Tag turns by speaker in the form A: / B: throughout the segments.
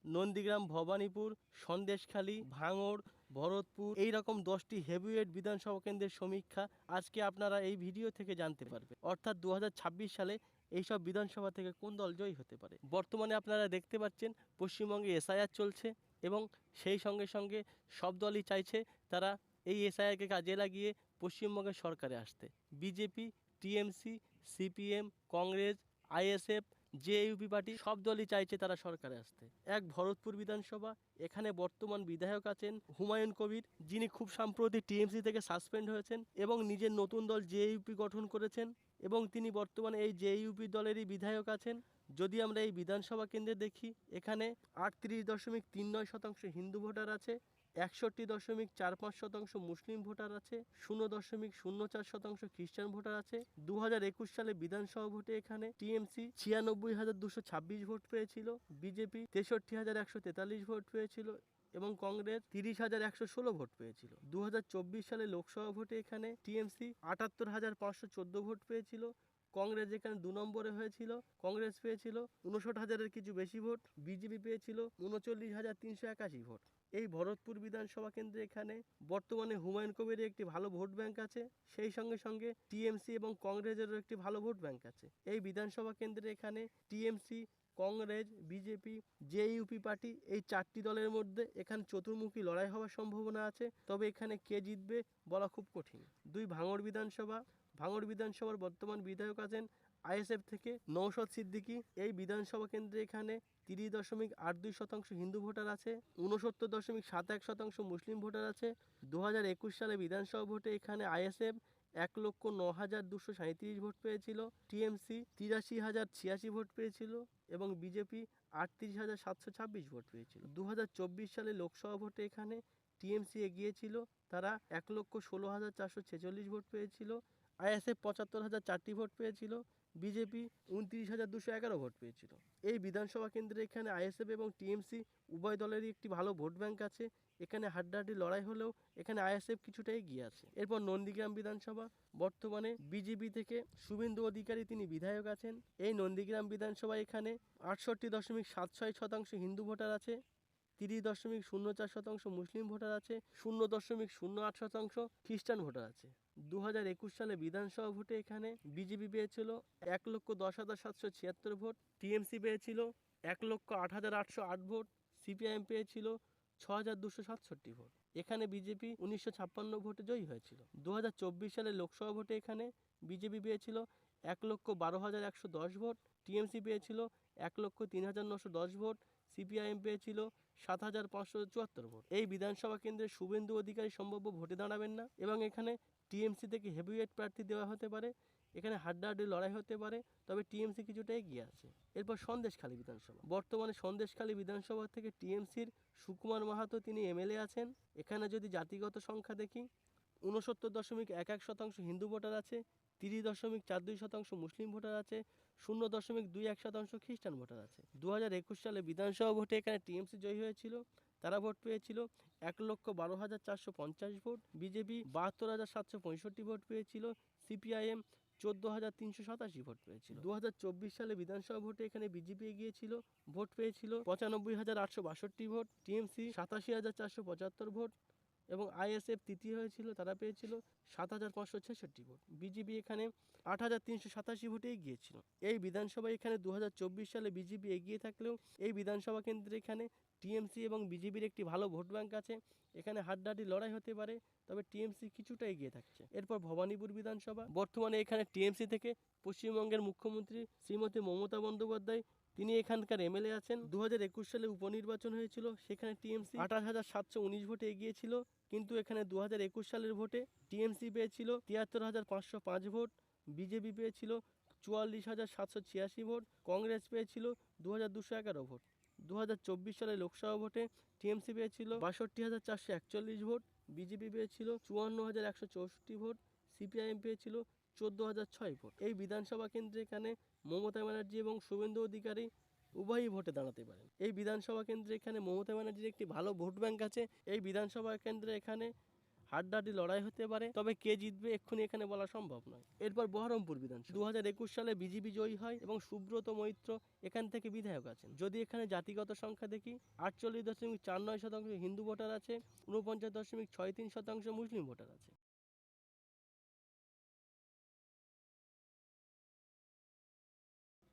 A: নন্দীগ্রাম, ভবানীপুর, সন্দেশখালী, ভাঙড়, ভরতপুর এইরকম 10টি হেভিওয়েট বিধানসভা কেন্দ্রের সমীক্ষা আজকে আপনারা এই ভিডিও থেকে জানতে পারবেন। অর্থাৎ 2026 সালে এইসব বিধানসভা থেকে কোন দল জয়ী হতে পারে। বর্তমানে আপনারা দেখতে পাচ্ছেন পশ্চিমবঙ্গে এসআইআর চলছে এবং সেই সঙ্গে সঙ্গে সব দলই চাইছে তারা এই এসআইআরকে কাজে লাগিয়ে পশ্চিমবঙ্গের সরকারে আসতে। BJP, TMC, CPM, Congress, ISF, JUP party সব দলই চাইছে তারা সরকারে আসতে। এক ভরতপুর বিধানসভা, এখানে বর্তমান বিধায়ক আছেন হুমায়ুন কবির, যিনি খুব সম্প্রতি টিএমসি থেকে সাসপেন্ড হয়েছেন এবং নিজের নতুন দল জেইউপি গঠন করেছেন এবং তিনি বর্তমানে এই জেইউপি দলেরই বিধায়ক আছেন। যদি আমরা এই বিধানসভা কেন্দ্রে দেখি, এখানে 38.39% হিন্দু ভোটার আছে, 61.45% মুসলিম ভোটার আছে, 0.04% খ্রিস্টান ভোটার আছে। 2021 সালে বিধানসভা ভোটে এখানে টিএমসি 96,226 ভোট পেয়েছিল, বিজেপি 63,143 ভোট পেয়েছিল এবং কংগ্রেস 30,116 ভোট পেয়েছিল। 2024 সালে লোকসভা ভোটে এখানে টিএমসি 78,514 ভোট পেয়েছিল, কংগ্রেস এখানে 2 নম্বরে হয়েছিল, কংগ্রেস পেয়েছিল 59,000-এর কিছু বেশি ভোট, বিজেপি পেয়েছিল 39,381 ভোট। এই ভরতপুর বিধানসভা কেন্দ্রে এখানে বর্তমানে হুমায়ুন কবিরের একটি ভালো ভোট ব্যাংক আছে, সেই সঙ্গে সঙ্গে টিএমসি এবং কংগ্রেসেরও একটি ভালো ভোট ব্যাংক আছে। এই বিধানসভা কেন্দ্রে এখানে TMC, Congress, BJP, JUP party এই 4টি দলের মধ্যে এখানে চতুর্মুখী লড়াই হওয়ার সম্ভাবনা আছে, তবে এখানে কে জিতবে বলা খুব কঠিন। 2 ভাঙড় বিধানসভা, ভাঙড় বিধানসভার বর্তমান বিধায়ক আছেন আইএসএফ থেকে নওশাদ সিদ্দিকী। এই বিধানসভা কেন্দ্রে এখানে 30.82% হিন্দু ভোটার আছে, 69.71% মুসলিম ভোটার আছে। 2021 সালে বিধানসভা ভোটে এখানে আইএসএফ 1,09,237 ভোট পেয়েছিল, টিএমসি 83,086 ভোট পেয়েছিল এবং বিজেপি 38,726 ভোট পেয়েছিল। 2024 সালে লোকসভা ভোটে এখানে টিএমসি এগিয়ে ছিল, তারা 1,16,446 ভোট পেয়েছিল, আইএসএফ 75,004টি ভোট পেয়েছিল, বিজেপি 29,211 ভোট পেয়েছিল। এই বিধানসভা কেন্দ্রে এখানে আইএসএফ এবং টিএমসি উভয় দলেরই একটি ভালো ভোট ব্যাংক আছে, এখানে হাড্ডাহাড্ডি লড়াই হলেও এখানে আইএসএফ কিছুটা এগিয়ে আছে। এরপর নন্দীগ্রাম বিধানসভা, বর্তমানে বিজেপি থেকে শুভেন্দু অধিকারী তিনি বিধায়ক আছেন। এই নন্দীগ্রাম বিধানসভা এখানে 68.76% হিন্দু ভোটার আছে, 30.04% মুসলিম ভোটার আছে, 0.08% খ্রিস্টান ভোটার আছে। 2021 সালে বিধানসভা ভোটে এখানে বিজেপি পেয়েছিল 1,10,776 ভোট, টিএমসি পেয়েছিল 1,08,808 ভোট, সিপিআইএম পেয়েছিল 6,267 ভোট। এখানে বিজেপি 1956 ভোটে জয়ী হয়েছিল। 2024 সালে লোকসভা ভোটে এখানে বিজেপি পেয়েছিল 1,12,110 ভোট, টিএমসি পেয়েছিল 1,03,910 ভোট, সিপিআইএম পেয়েছিল 7,574 ভোট। এই বিধানসভা কেন্দ্রে শুভেন্দু অধিকারী সম্ভাব্য ভোটে দাঁড়াবেন না এবং এখানে টিএমসি থেকে হেভিওয়েট প্রার্থী দেওয়া হতে পারে, এখানে হাড্ডাহাড্ডি লড়াই হতে পারে, তবে টিএমসি কিছুটা এগিয়ে আছে। এরপর সন্দেশখালী বিধানসভা, বর্তমানে সন্দেশখালী বিধানসভা থেকে টিএমসির সুকুমার মাহাতো তিনি এমএলএ আছেন। এখানে যদি জাতিগত সংখ্যা দেখি, 69.11% হিন্দু ভোটার আছে, 30.42% মুসলিম ভোটার আছে, 0.21% খ্রিস্টান ভোটার আছে। 2021 সালে বিধানসভা ভোটে এখানে টিএমসি জয়ী হয়েছিল, তারা ভোট পেয়েছিল 1,12,450 ভোট, বিজেপি 72,765 ভোট পেয়েছিল, সিপিআইএম 14,387 ভোট পেয়েছিল। 2024 সালে বিধানসভা ভোটে এখানে বিজেপি এগিয়েছিল, ভোট পেয়েছিল 95,862 ভোট, টিএমসি 87,475 ভোট এবং আইএসএফ তৃতীয় হয়েছিল, তারা পেয়েছিল 7,566 ভোট। বিজেপি এখানে 8,387 ভোটে এগিয়েছিল। এই বিধানসভায় এখানে 2024 সালে বিজেপি এগিয়ে থাকলেও এই বিধানসভা কেন্দ্রে এখানে টিএমসি এবং বিজেপির একটি ভালো ভোট ব্যাংক আছে, এখানে হাড্ডাহাড্ডি লড়াই হতে পারে, তবে টিএমসি কিছুটা এগিয়ে থাকছে। এরপর ভবানীপুর বিধানসভা, বর্তমানে এখানে টিএমসি থেকে পশ্চিমবঙ্গের মুখ্যমন্ত্রী শ্রীমতী মমতা বন্দ্যোপাধ্যায় তিনি এখানকার এমএলএ আছেন। 2021 সালে উপনির্বাচন হয়েছিল, সেখানে টিএমসি 28,719 ভোটে এগিয়েছিল, কিন্তু এখানে 2021 সালের ভোটে টিএমসি পেয়েছিল 73,505 ভোট, বিজেপি পেয়েছিল 44,786 ভোট, কংগ্রেস পেয়েছিল 2,211 ভোট। 2024 সালে লোকসভা ভোটে টিএমসি পেয়েছিল 62,441 ভোট, বিজেপি পেয়েছিল 54,164 ভোট, সিপিআইএম পেয়েছিল 14,006 ভোট। এই বিধানসভা কেন্দ্রে এখানে মমতা ব্যানার্জি এবং শুভেন্দু অধিকারী উভয়ই ভোটে দাঁড়াতে পারেন। এই বিধানসভা কেন্দ্রে এখানে মমতা ব্যানার্জির একটি ভালো ভোট ব্যাংক আছে। এই বিধানসভা কেন্দ্রে এখানে হাড্ডাহাড্ডি লড়াই হতে পারে, তবে কে জিতবে এক্ষুনি এখানে বলা সম্ভব নয়। এরপর বহরমপুর বিধানসভা 2021 সালে বিজেপি জয়ী হয় এবং সুব্রত মৈত্র এখান থেকে বিধায়ক আছেন। যদি এখানে জাতিগত সংখ্যা দেখি 48.49% হিন্দু ভোটার আছে, 49.63% মুসলিম ভোটার আছে।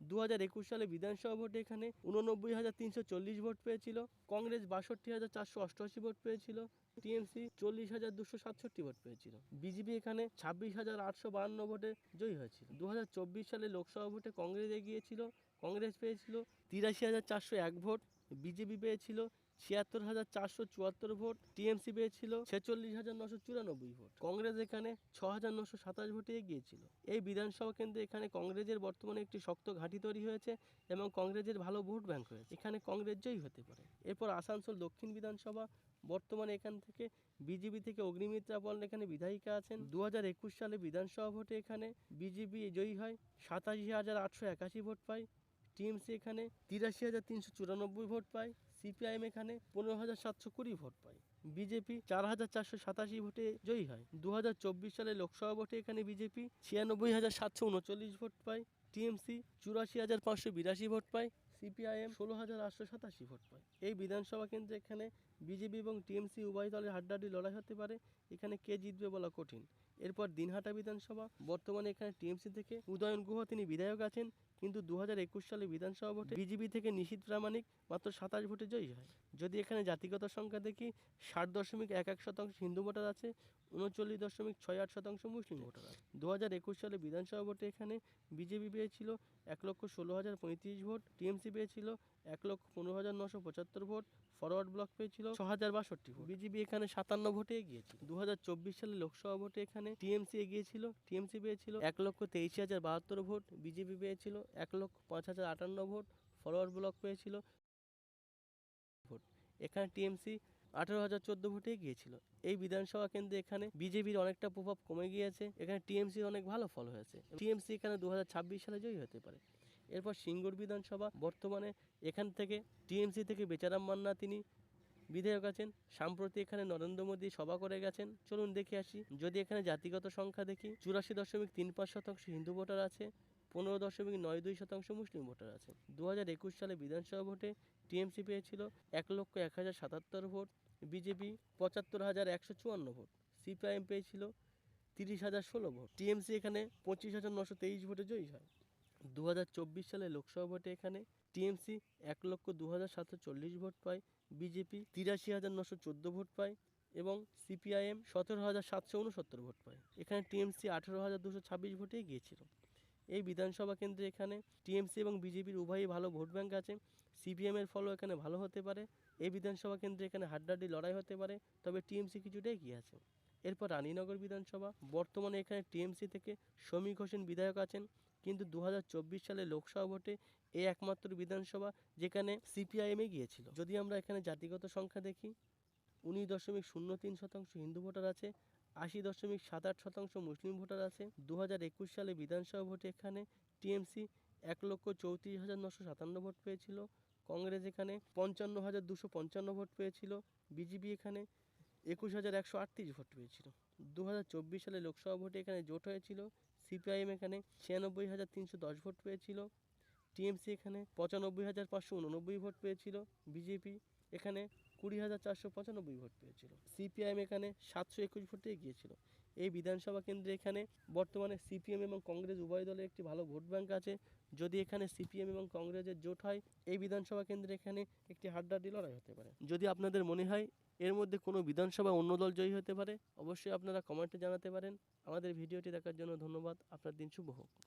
A: 2021 সালে বিধানসভা ভোটে এখানে 89,340 ভোট পেয়েছিল, কংগ্রেস 62,488 ভোট পেয়েছিল, টিএমসি 40,267 ভোট পেয়েছিল, বিজেপি এখানে 26,852 ভোটে জয়ী হয়েছিল। 2024 সালে লোকসভা ভোটে কংগ্রেস এগিয়েছিল, কংগ্রেস পেয়েছিল 83,401 ভোট, বিজেপি পেয়েছিল 76,474 ভোট, টিএমসি পেয়েছিল 46,994 ভোট, কংগ্রেস এখানে 6,927 ভোটে এগিয়েছিল। এই বিধানসভা কেন্দ্রে এখানে কংগ্রেসের বর্তমানে একটি শক্ত ঘাঁটি তৈরি হয়েছে এবং কংগ্রেসের ভালো ভোট ব্যাংক হয়েছে, এখানে কংগ্রেস জয়ী হতে পারে। এরপর আসানসোল দক্ষিণ বিধানসভা, বর্তমানে এখান থেকে বিজেপি থেকে অগ্নিমিত্রা পল এখানে বিধায়িকা আছেন। 2021 সালে বিধানসভা ভোটে এখানে বিজেপি জয়ী হয়, 87,881 ভোট পায়, টিএমসি এখানে 83,394 ভোট পায়, সিপিআইএম এখানে 15,720 ভোট পায়, বিজেপি 4,487 ভোটে জয়ী হয়। 2024 সালে লোকসভা ভোটে এখানে বিজেপি 96,739 ভোট পায়, টিএমসি 84,582 ভোট পায়, সিপিআইএম 16,887 ভোট পায়। এই বিধানসভা কেন্দ্রে এখানে বিজেপি এবং টিএমসি উভয় দলের হাড্ডাহাড্ডি লড়াই হতে পারে, এখানে কে জিতবে বলা কঠিন। এরপর দিনহাটা বিধানসভা, বর্তমানে এখানে টিএমসি থেকে উদয়ন গুহ তিনি বিধায়ক আছেন, কিন্তু 2021 সালে বিধানসভা ভোটে বিজেপি থেকে নিশীথ প্রামাণিক মাত্র 27 ভোটে জয়ী হয়। যদি এখানে জাতিগত সংখ্যা দেখি 60.11% হিন্দু ভোটার আছে, 39.68% মুসলিম ভোটার আছে। 2021 সালে বিধানসভা ভোটে এখানে বিজেপি পেয়েছিল 1,16,035 ভোট, টিএমসি পেয়েছিল 1,15,975 ভোট, ফরওয়ার্ড ব্লক পেয়েছিল 6,062 ভোট, বিজেপি এখানে 57 ভোটে এগিয়েছিল। 2024 সালে লোকসভা ভোটে এখানে টিএমসি এগিয়েছিল, টিএমসি পেয়েছিল 1,23,072 ভোট, বিজেপি পেয়েছিল 1,05,058 ভোট, ফরওয়ার্ড ব্লক পেয়েছিল ভোট, এখানে টিএমসি 18,014 ভোটে গিয়েছিল। এই বিধানসভা কেন্দ্রে এখানে বিজেপির অনেকটা প্রভাব কমে গিয়েছে, এখানে টিএমসির অনেক ভালো ফল হয়েছে, টিএমসি এখানে 2026 সালে জয়ী হতে পারে। এরপর সিঙ্গুর বিধানসভা, বর্তমানে এখান থেকে টিএমসি থেকে বেচারাম মান্না তিনি বিধায়ক আছেন, সাম্প্রতি এখানে নরেন্দ্র মোদী সভা করে গেছেন। চলুন দেখে আসি। যদি এখানে জাতিগত সংখ্যা দেখি 84.35% হিন্দু ভোটার আছে, 15.92% মুসলিম ভোটার আছে। 2021 সালে বিধানসভা ভোটে টিএমসি পেয়েছিল 1,01,077 ভোট, বিজেপি 75,154 ভোট, সিপিআইএম পেয়েছিল 30,016 ভোট, টিএমসি এখানে 25,923 ভোটে জয়ী হয়। 2024 সালে লোকসভা ভোটে এখানে টিএমসি 1,02,740 ভোট পায়, বিজেপি 83,914 ভোট পায় এবং সিপিআইএম 17,769 ভোট পায়। এখানে টিএমসি 18,226 ভোটে গিয়েছিল। এই বিধানসভা কেন্দ্রে এখানে টিএমসি এবং বিজেপির উভয়ই ভালো ভোট ব্যাংক আছে, সিপিএমের ফলও এখানে ভালো হতে পারে। এই বিধানসভা কেন্দ্রে এখানে হাড্ডাহাড্ডি লড়াই হতে পারে, তবে টিএমসি কিছুটা এগিয়ে আছে। এরপর রানীনগর বিধানসভা, বর্তমানে এখানে টিএমসি থেকে সমীক হোসেন বিধায়ক আছেন, কিন্তু 2024 সালে লোকসভা ভোটে এই একমাত্র বিধানসভা যেখানে সিপিআইএম গিয়েছিল। যদি আমরা এখানে জাতিগত সংখ্যা দেখি 19.03% হিন্দু ভোটার আছে, 80.78% মুসলিম ভোটার আছে। 2021 সালে বিধানসভা ভোটে এখানে টিএমসি 1,34,957 ভোট পেয়েছিল, কংগ্রেস এখানে 55,255 ভোট পেয়েছিল, বিজেপি এখানে 21,138 ভোট পেয়েছিল। 2024 সালে লোকসভা ভোটে এখানে জোট হয়েছিল, সিপিআইএম এখানে 96,310 ভোট পেয়েছিল, টিএমসি এখানে 95,589 ভোট পেয়েছিল, বিজেপি এখানে 20,495 ভোট পেয়েছিল, সিপিআইএম এখানে 721 ভোটে এগিয়েছিল। এই বিধানসভা কেন্দ্রে এখানে বর্তমানে সিপিএম এবং কংগ্রেস উভয় দলের একটি ভালো ভোট ব্যাংক আছে। যদি এখানে সিপিএম এবং কংগ্রেসের জোট হয়, এই বিধানসভা কেন্দ্রে এখানে একটি হাড্ডাহাড্ডি লড়াই হতে পারে। যদি আপনাদের মনে হয় এর মধ্যে কোনো বিধানসভা অন্য দল জয়ী হতে পারে, অবশ্যই আপনারা কমেন্টে জানাতে পারেন। আমাদের ভিডিওটি দেখার জন্য ধন্যবাদ। আপনার দিন শুভ হোক।